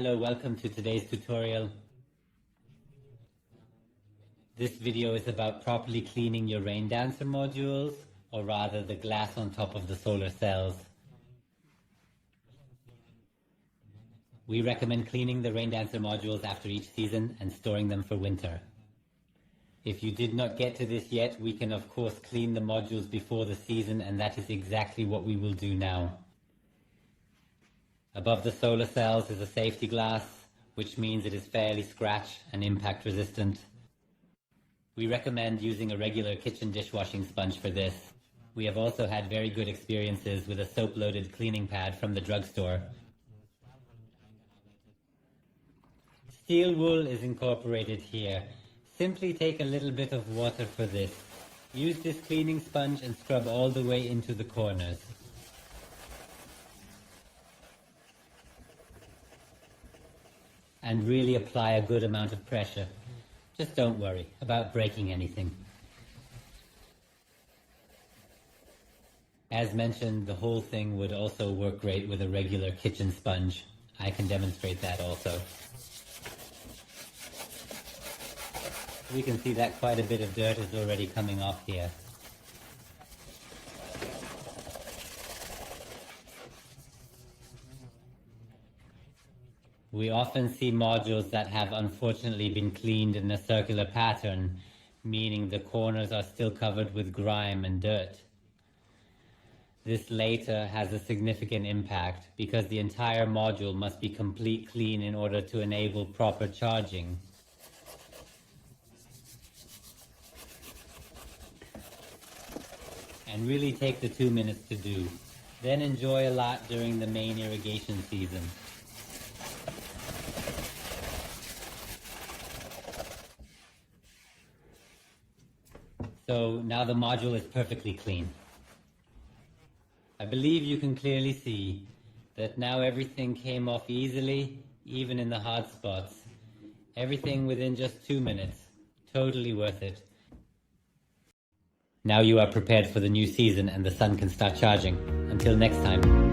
Hello, welcome to today's tutorial. This video is about properly cleaning your Raindancer modules, or rather the glass on top of the solar cells. We recommend cleaning the Raindancer modules after each season and storing them for winter. If you did not get to this yet, we can of course clean the modules before the season, and that is exactly what we will do now. Above the solar cells is a safety glass, which means it is fairly scratch and impact resistant. We recommend using a regular kitchen dishwashing sponge for this. We have also had very good experiences with a soap-loaded cleaning pad from the drugstore. Steel wool is incorporated here. Simply take a little bit of water for this. Use this cleaning sponge and scrub all the way into the corners. And really apply a good amount of pressure. Just don't worry about breaking anything. As mentioned, the whole thing would also work great with a regular kitchen sponge. I can demonstrate that also. We can see that quite a bit of dirt is already coming off here. We often see modules that have unfortunately been cleaned in a circular pattern, meaning the corners are still covered with grime and dirt. This later has a significant impact because the entire module must be complete clean in order to enable proper charging. And really take the 2 minutes to do. Then enjoy a lot during the main irrigation season. So now the module is perfectly clean. I believe you can clearly see that now everything came off easily, even in the hard spots. Everything within just 2 minutes. Totally worth it. Now you are prepared for the new season and the sun can start charging. Until next time.